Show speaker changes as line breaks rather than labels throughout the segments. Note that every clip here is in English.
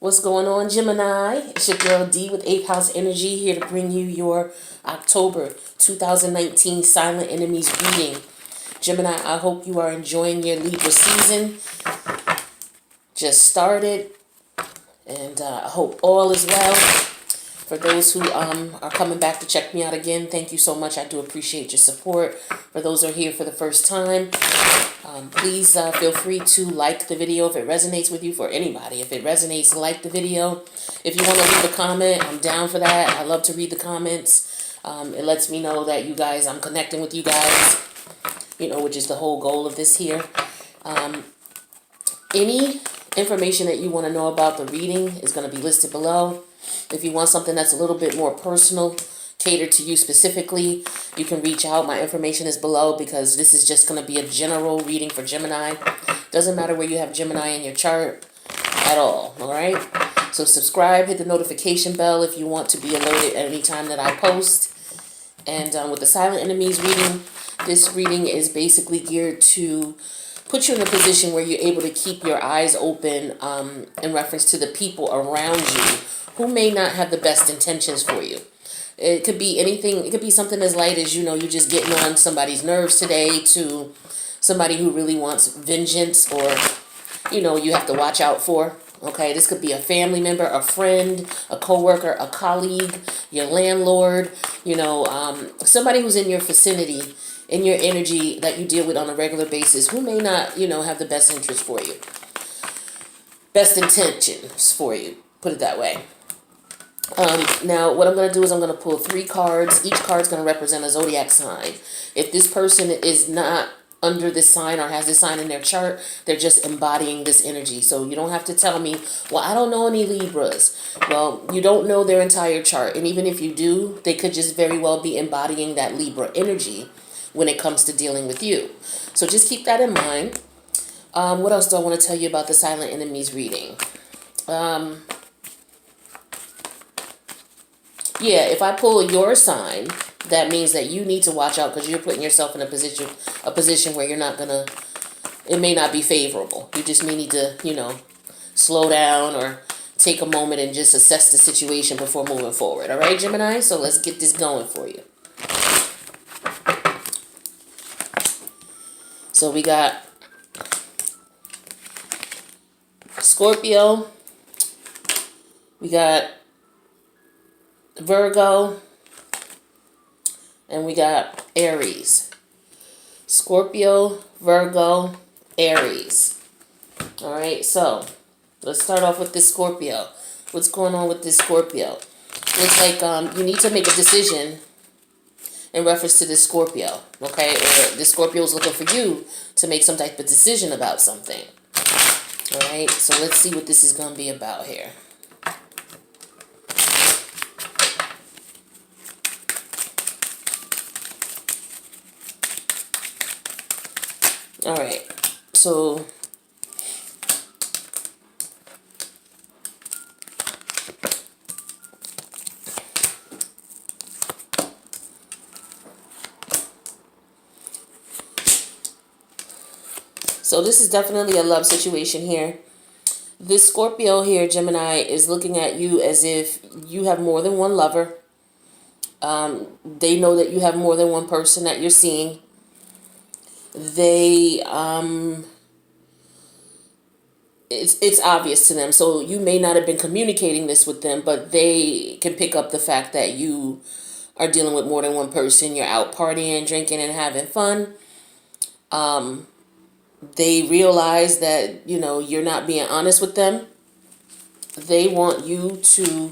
What's going on, Gemini? It's your girl D with 8th House Energy here to bring you your October 2019 Silent Enemies reading. Gemini, I hope you are enjoying your Libra season. Just started, and I hope all is well. For those who are coming back to check me out again, thank you so much. I do appreciate your support. For those who are here for the first time, please feel free to like the video if it resonates with you. For anybody, if it resonates, like the video. If you want to leave a comment, I'm down for that. I love to read the comments. It lets me know that you guys, I'm connecting with you guys, which is the whole goal of this here. Any information that you want to know about the reading is going to be listed below. If you want something that's a little bit more personal, catered to you specifically, you can reach out. My information is below because this is just going to be a general reading for Gemini. Doesn't matter where you have Gemini in your chart at all right? So subscribe, hit the notification bell if you want to be alerted at any time that I post. And with the Silent Enemies reading, this reading is basically geared to put you in a position where you're able to keep your eyes open in reference to the people around you who may not have the best intentions for you. It could be anything. It could be something as light as, you're just getting on somebody's nerves today, to somebody who really wants vengeance, or, you have to watch out for. Okay, this could be a family member, a friend, a coworker, a colleague, your landlord, somebody who's in your vicinity, in your energy that you deal with on a regular basis, who may not, have the best interest for you. Best intentions for you, put it that way. Now, what I'm going to do is I'm going to pull 3 cards. Each card is going to represent a zodiac sign. If this person is not under this sign or has this sign in their chart, they're just embodying this energy. So you don't have to tell me, well, I don't know any Libras. Well, you don't know their entire chart. And even if you do, they could just very well be embodying that Libra energy when it comes to dealing with you. So just keep that in mind. What else do I want to tell you about the Silent Enemies reading? Yeah, if I pull your sign, that means that you need to watch out because you're putting yourself in a position where you're not gonna, it may not be favorable. You just may need to, slow down or take a moment and just assess the situation before moving forward. All right, Gemini? So let's get this going for you. So we got Scorpio. We got Virgo, and we got Aries. Scorpio, Virgo, Aries. All right, so let's start off with this Scorpio. What's going on with this Scorpio? Looks like you need to make a decision in reference to this Scorpio, okay? Or this Scorpio is looking for you to make some type of decision about something. All right, so let's see what this is going to be about here. All right, so this is definitely a love situation here. This Scorpio here, Gemini, is looking at you as if you have more than one lover. They know that you have more than one person that you're seeing. They it's obvious to them, so you may not have been communicating this with them, but they can pick up the fact that you are dealing with more than one person. You're out partying, drinking, and having fun. They realize that you're not being honest with them. They want you to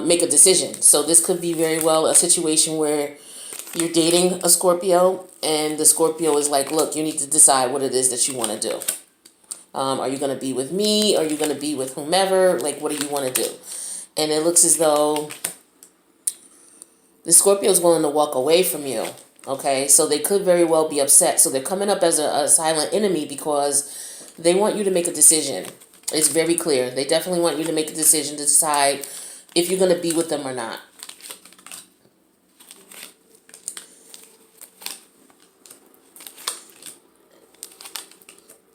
make a decision. So this could be very well a situation where you're dating a Scorpio, and the Scorpio is like, look, you need to decide what it is that you want to do. Are you going to be with me? Are you going to be with whomever? Like, what do you want to do? And it looks as though the Scorpio is willing to walk away from you. Okay, so they could very well be upset. So they're coming up as a silent enemy because they want you to make a decision. It's very clear. They definitely want you to make a decision to decide if you're going to be with them or not.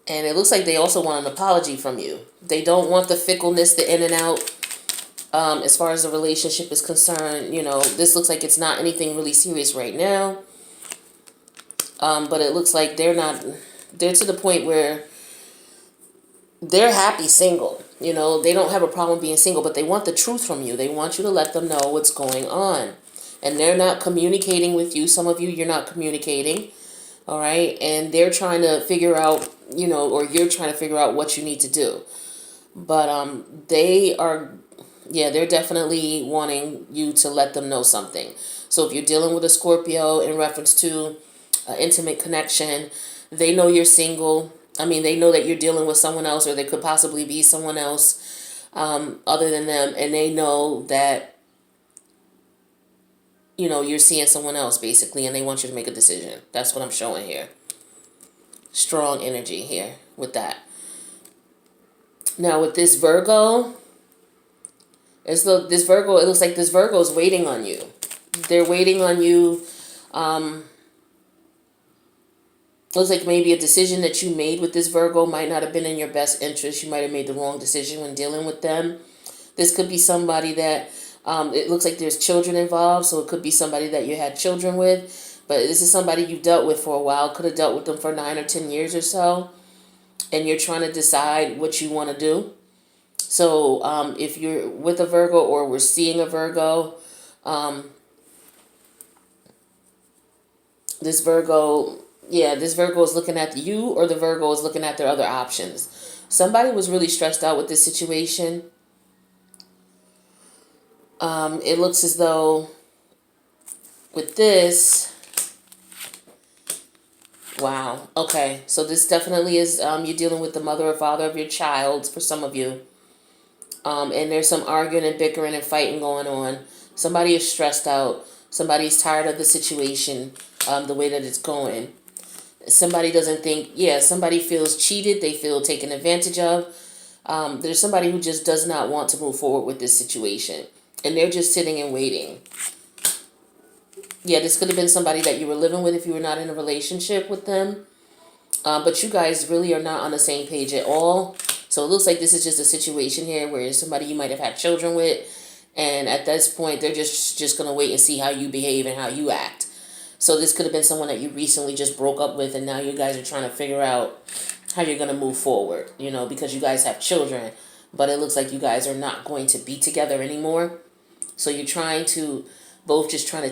And it looks like they also want an apology from you. They don't want the fickleness, the in and out. As far as the relationship is concerned, this looks like it's not anything really serious right now. But it looks like they're to the point where they're happy single. They don't have a problem being single, but they want the truth from you. They want you to let them know what's going on. And they're not communicating with you. Some of you, you're not communicating. All right. And they're trying to figure out, or you're trying to figure out what you need to do. But they're definitely wanting you to let them know something. So if you're dealing with a Scorpio in reference to an intimate connection, they know you're single. They know that you're dealing with someone else, or there could possibly be someone else other than them. And they know that, you're seeing someone else, basically, and they want you to make a decision. That's what I'm showing here. Strong energy here with that. Now, with this Virgo, it looks like this Virgo is waiting on you. They're waiting on you. Looks like maybe a decision that you made with this Virgo might not have been in your best interest. You might have made the wrong decision when dealing with them. This could be somebody that, it looks like there's children involved, so it could be somebody that you had children with. But this is somebody you dealt with for a while. Could have dealt with them for 9 or 10 years or so. And you're trying to decide what you want to do. So if you're with a Virgo or we're seeing a Virgo, this Virgo is looking at you, or the Virgo is looking at their other options. Somebody was really stressed out with this situation. It looks as though with this, wow, okay, so this definitely is, you're dealing with the mother or father of your child for some of you. And there's some arguing and bickering and fighting going on. Somebody is stressed out. Somebody's tired of the situation, the way that it's going. Somebody doesn't think, somebody feels cheated. They feel taken advantage of. There's somebody who just does not want to move forward with this situation. And they're just sitting and waiting. Yeah, this could have been somebody that you were living with if you were not in a relationship with them. But you guys really are not on the same page at all. So it looks like this is just a situation here where somebody you might have had children with. And at this point, they're just going to wait and see how you behave and how you act. So this could have been someone that you recently just broke up with, and now you guys are trying to figure out how you're going to move forward, because you guys have children. But it looks like you guys are not going to be together anymore. So you're trying to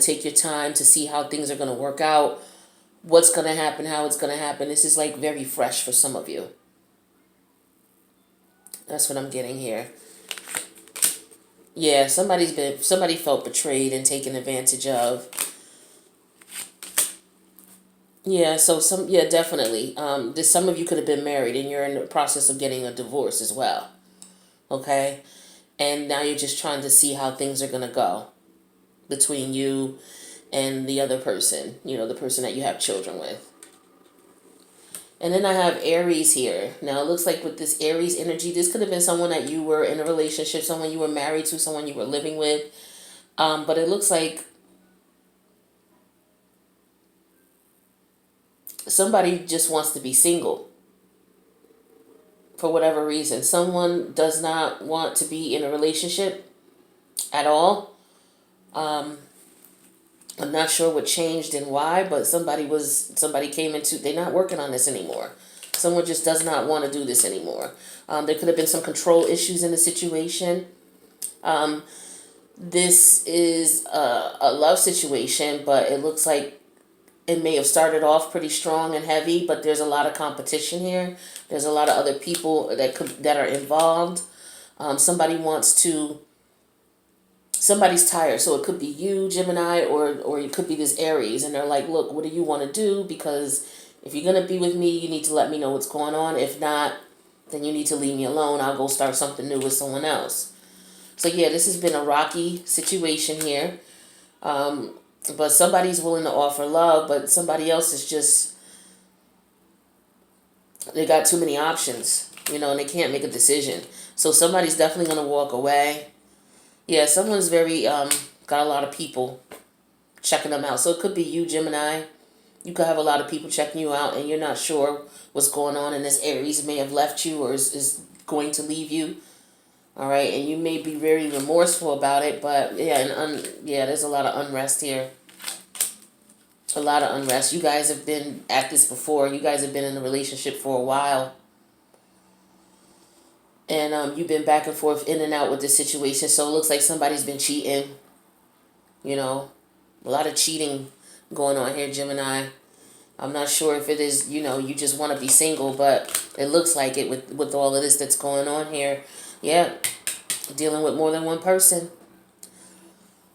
take your time to see how things are going to work out, what's going to happen, how it's going to happen. This is like very fresh for some of you. That's what I'm getting here. Yeah, somebody felt betrayed and taken advantage of. Yeah, so definitely. Some of you could have been married and you're in the process of getting a divorce as well. Okay? And now you're just trying to see how things are going to go between you and the other person, the person that you have children with. And then I have Aries here. Now, it looks like with this Aries energy, this could have been someone that you were in a relationship, someone you were married to, someone you were living with. But it looks like somebody just wants to be single for whatever reason. Someone does not want to be in a relationship at all. I'm not sure what changed and why, but somebody came into, they're not working on this anymore. Someone just does not want to do this anymore. There could have been some control issues in the situation. This is a love situation, but it looks like it may have started off pretty strong and heavy, but there's a lot of competition here. There's a lot of other people that are involved. Somebody's tired, so it could be you, Gemini, or it could be this Aries, and they're like, look, what do you want to do? Because if you're going to be with me, you need to let me know what's going on. If not, then you need to leave me alone. I'll go start something new with someone else. So yeah, this has been a rocky situation here. But somebody's willing to offer love, but somebody else is just, they got too many options, and they can't make a decision. So somebody's definitely going to walk away. Yeah, someone's very, got a lot of people checking them out. So it could be you, Gemini. You could have a lot of people checking you out and you're not sure what's going on, and this Aries may have left you or is going to leave you. All right, and you may be very remorseful about it, but yeah, there's a lot of unrest here. A lot of unrest. You guys have been at this before. You guys have been in a relationship for a while. And you've been back and forth in and out with this situation. So it looks like somebody's been cheating. You know, a lot of cheating going on here, Gemini. I'm not sure if it is, you just want to be single, but it looks like it with all of this that's going on here. Yeah, dealing with more than one person.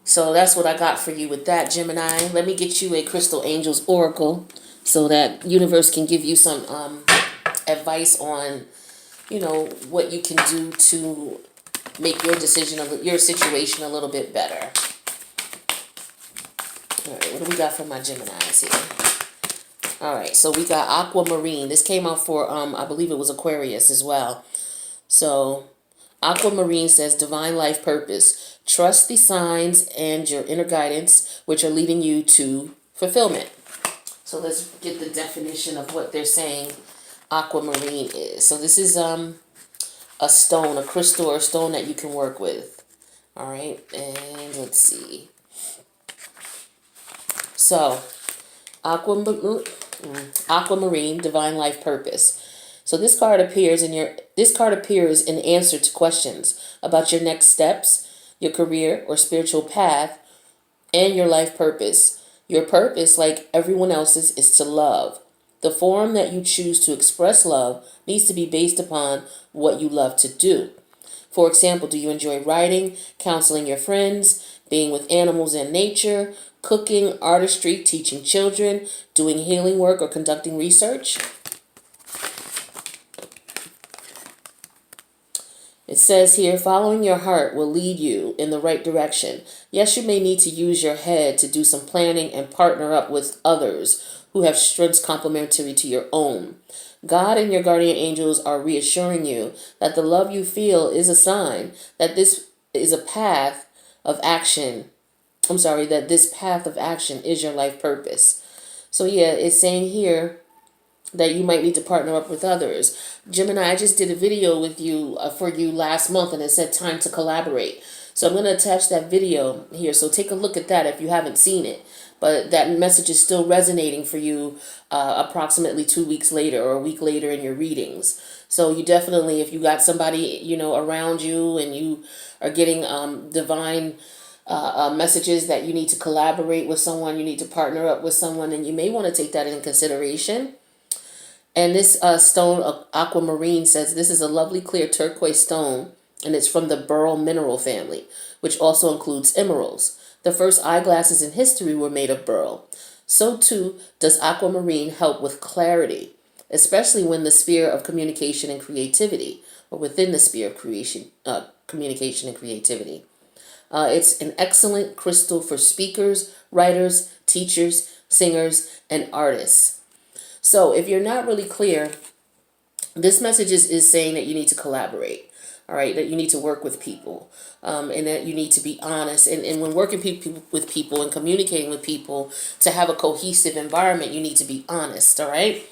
So that's what I got for you with that, Gemini. Let me get you a Crystal Angels Oracle so that universe can give you some advice on, what you can do to make your your situation a little bit better. All right, what do we got for my Geminis here? All right, so we got Aquamarine. This came out for, I believe it was Aquarius as well. So Aquamarine says divine life purpose. Trust the signs and your inner guidance, which are leading you to fulfillment. So let's get the definition of what they're saying Aquamarine is. So this is a stone, a crystal or a stone that you can work with. All right, and let's see. So Aquamarine, divine life purpose. So this card appears in answer to questions about your next steps, your career or spiritual path, and your life purpose. Your purpose, like everyone else's, is to love. The form that you choose to express love needs to be based upon what you love to do. For example, do you enjoy writing, counseling your friends, being with animals and nature, cooking, artistry, teaching children, doing healing work, or conducting research? It says here, following your heart will lead you in the right direction. Yes, you may need to use your head to do some planning and partner up with others who have strengths complementary to your own. God and your guardian angels are reassuring you that the love you feel is a sign that this is a path of action. That this path of action is your life purpose. So yeah, it's saying here that you might need to partner up with others. Gemini, I just did a video with you for you last month, and it said time to collaborate. So I'm going to attach that video here. So take a look at that if you haven't seen it. But that message is still resonating for you approximately 2 weeks later or a week later in your readings. So you definitely, if you got somebody, around you and you are getting divine messages that you need to collaborate with someone, you need to partner up with someone, and you may want to take that into consideration. And this stone, Aquamarine, says this is a lovely clear turquoise stone, and it's from the beryl mineral family, which also includes emeralds. The first eyeglasses in history were made of beryl. So too does Aquamarine help with clarity, especially when the sphere of communication and creativity, or within the sphere of communication and creativity. It's an excellent crystal for speakers, writers, teachers, singers, and artists. So if you're not really clear, this message is saying that you need to collaborate, all right, that you need to work with people, and that you need to be honest. And when working with people and communicating with people to have a cohesive environment, you need to be honest, all right?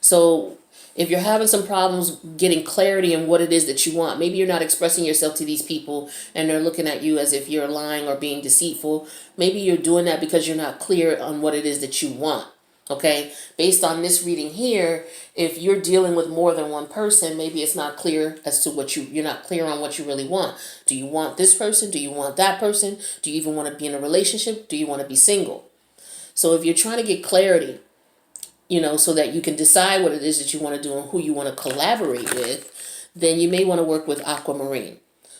So if you're having some problems getting clarity in what it is that you want, maybe you're not expressing yourself to these people and they're looking at you as if you're lying or being deceitful. Maybe you're doing that because you're not clear on what it is that you want. Okay, based on this reading here, if you're dealing with more than one person, maybe it's not clear as to what you're not clear on what you really want. Do you want this person? Do you want that person? Do you even want to be in a relationship? Do you want to be single? So if you're trying to get clarity, so that you can decide what it is that you want to do and who you want to collaborate with, then you may want to work with Aquamarine.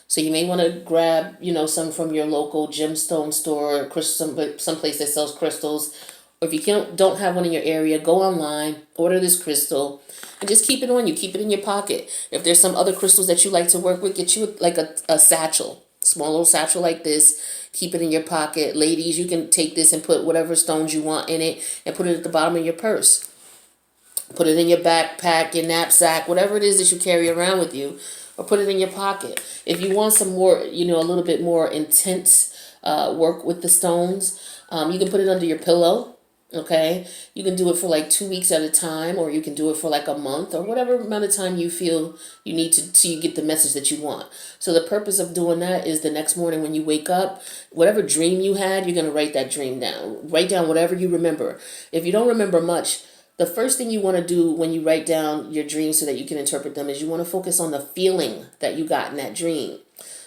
So you may want to grab, some from your local gemstone store, or someplace that sells crystals. Or if you don't have one in your area, go online, order this crystal, and just keep it on you. Keep it in your pocket. If there's some other crystals that you like to work with, get you like a satchel, small little satchel like this. Keep it in your pocket. Ladies, you can take this and put whatever stones you want in it and put it at the bottom of your purse. Put it in your backpack, your knapsack, whatever it is that you carry around with you, or put it in your pocket. If you want some more, a little bit more intense work with the stones, you can put it under your pillow. Okay, you can do it for like 2 weeks at a time, or you can do it for like a month, or whatever amount of time you feel you need to, so you get the message that you want. So the purpose of doing that is the next morning when you wake up, whatever dream you had, you're going to write that dream down. Write down whatever you remember. If you don't remember much, the first thing you want to do when you write down your dreams so that you can interpret them is you want to focus on the feeling that you got in that dream.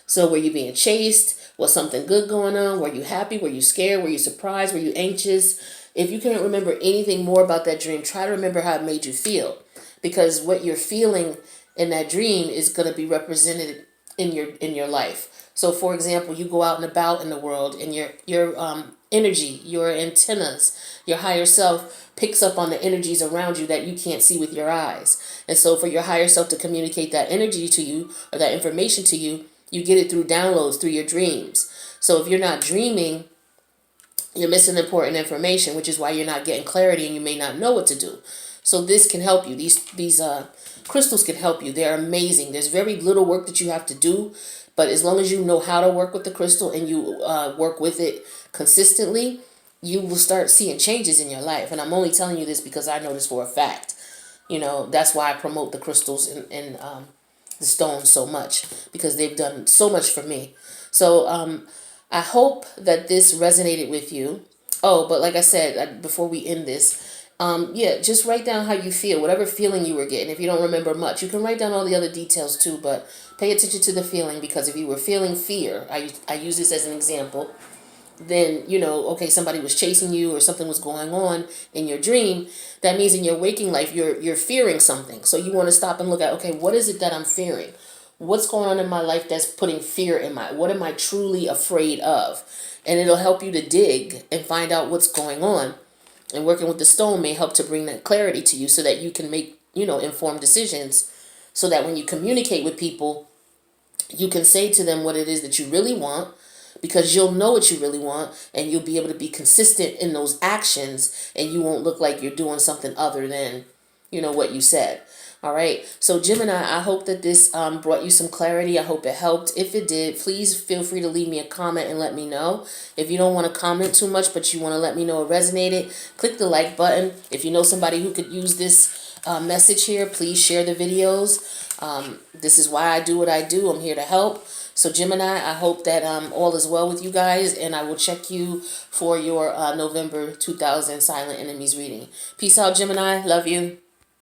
So were you being chased? Was something good going on? Were you happy? Were you scared? Were you surprised? Were you anxious? If you can't remember anything more about that dream, try to remember how it made you feel. Because what you're feeling in that dream is going to be represented in your life. So for example, you go out and about in the world, and your energy, your antennas, your higher self picks up on the energies around you that you can't see with your eyes. And so for your higher self to communicate that energy to you, or that information to you, you get it through downloads, through your dreams. So if you're not dreaming, you're missing important information, which is why you're not getting clarity and you may not know what to do. So this can help you. These crystals can help you. They're amazing. There's very little work that you have to do, but as long as you know how to work with the crystal and you work with it consistently, you will start seeing changes in your life. And I'm only telling you this because I know this for a fact. That's why I promote the crystals and the stones so much, because they've done so much for me. So I hope that this resonated with you. Oh, but like I said, before we end this, yeah, just write down how you feel, whatever feeling you were getting. If you don't remember much, you can write down all the other details too, but pay attention to the feeling, because if you were feeling fear, I use this as an example, then, okay, somebody was chasing you or something was going on in your dream. That means in your waking life, you're fearing something. So you want to stop and look at, okay, what is it that I'm fearing? What's going on in my life that's putting fear in what am I truly afraid of? And it'll help you to dig and find out what's going on. And working with the stone may help to bring that clarity to you so that you can make, informed decisions, so that when you communicate with people, you can say to them what it is that you really want, because you'll know what you really want, and you'll be able to be consistent in those actions, and you won't look like you're doing something other than, what you said. All right. So Gemini, I hope that this brought you some clarity. I hope it helped. If it did, please feel free to leave me a comment and let me know. If you don't want to comment too much, but you want to let me know it resonated, click the like button. If you know somebody who could use this message here, please share the videos. This is why I do what I do. I'm here to help. So Gemini, I hope that all is well with you guys, and I will check you for your November 2000 Silent Enemies reading. Peace out, Gemini. Love you.